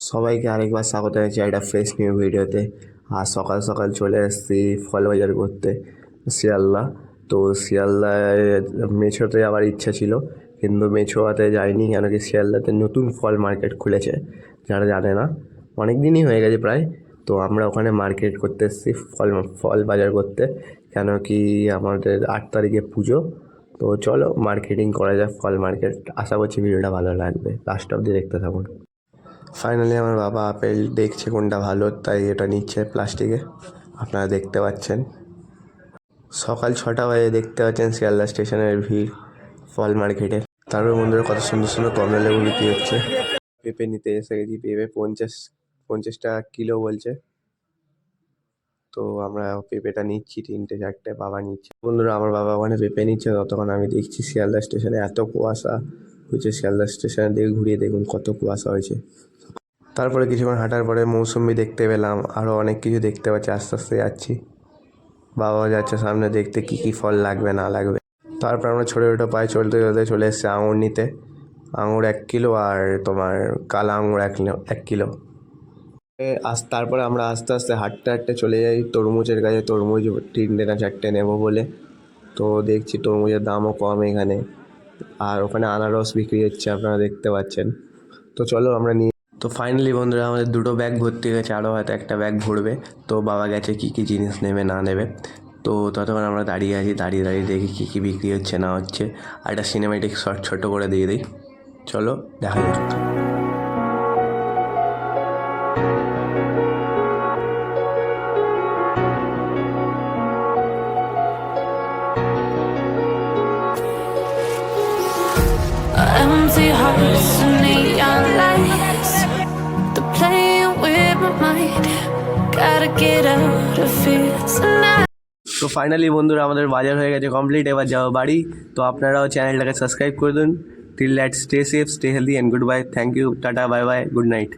সবাইকে আরেকবার স্বাগত জানাচ্ছি একটা ফ্রেশ নিউ ভিডিওতে। আর সকাল সকাল চলে এসেছি ফল বাজার করতে শিয়ালদা। তো শিয়ালদায় মেছোতে যাওয়ার ইচ্ছা ছিল, কিন্তু মেছোয়াতে যাইনি, কেন কি শিয়ালদাতে নতুন ফল মার্কেট খুলেছে। যারা জানে না, অনেক দিনই হয়ে গেছে প্রায়। তো আমরা ওখানে মার্কেট করতে এসেছি, ফল ফল বাজার করতে, কেন কি আমাদের 8 তারিখে পুজো। তো চলো মার্কেটিং করা যাক, ফল মার্কেট। আশা করছি ভিডিওটা ভালো লাগবে, লাস্ট অবধি দেখতে থাকুন। ফাইনালি আমার বাবা আপেল দেখছে কোনটা ভালো, তাই এটা নিচ্ছে প্লাস্টিকে, আপনারা দেখতে পাচ্ছেন। সকাল 6টা বাজে, দেখতে পাচ্ছেন শিয়ালদা স্টেশনের ভিড় ফল মার্কেটে। তারপর বন্ধুরা কত সুন্দর সুন্দর কমলা লেবু বিক্রি হচ্ছে। পেঁপে নিতে এসে গেছি, পেঁপে 50 টাকা কিলো বলছে। তো আমরা পেঁপেটা নিচ্ছি, 3-4টে বাবা নিচ্ছে। বন্ধুরা আমার বাবা ওখানে পেঁপে নিচ্ছে, ততক্ষণ আমি দেখছি শিয়ালদা স্টেশনে এত কুয়াশা হয়েছে। শিয়ালদা স্টেশনের দিকে ঘুরিয়ে দেখুন কত কুয়াশা হয়েছে। তারপরে কিছুক্ষণ হাঁটার পরে মৌসুমি দেখতে পেলাম, আরও অনেক কিছু দেখতে পাচ্ছি। আস্তে আস্তে যাচ্ছি, বাবাও যাচ্ছে সামনে দেখতে কী কী ফল লাগবে না লাগবে। তারপর আমরা ছোটো ছোটো পায়ে চলতে চলতে চলে এসেছি আঙুর নিতে। আঙুর 1 কিলো, আর তোমার কালা আঙুর 1 কিলো। তারপরে আমরা আস্তে আস্তে হাঁটতে হাঁটতে চলে যাই তরমুজের কাছে। তরমুজ 3টে না 4টে নেবো বলে। তো দেখছি তরমুজের দামও কম এখানে, আর ওখানে আনারস বিক্রি হচ্ছে, আপনারা দেখতে পাচ্ছেন। তো চলো আমরা নিয়ে। তো ফাইনালি বন্ধুরা আমাদের 2টো ব্যাগ ভর্তি হয়ে গেছে, আরও হয়তো একটা ব্যাগ ভরবে। তো বাবা গেছে কী কী জিনিস নেবে না নেবে। তো ততক্ষণ আমরা দাঁড়িয়ে আছি, দাঁড়িয়ে দাঁড়িয়ে দেখি কী কী বিক্রি হচ্ছে না হচ্ছে। আর একটা সিনেমেটিক শর্ট ছোটো করে দিয়ে দিই, চলো দেখা যাক। Empty hearts and neon lights, they're playing with my mind. Gotta get out of here tonight. তো ফাইনালি বন্ধুরা আমাদের বাজার হয়ে গেছে কমপ্লিট, এবার যাবো বাড়ি। তো আপনারাও চ্যানেলটাকে সাবস্ক্রাইব করে দিন। Till that, stay safe, stay healthy and good bye. Thank you, tata, bye bye, good night.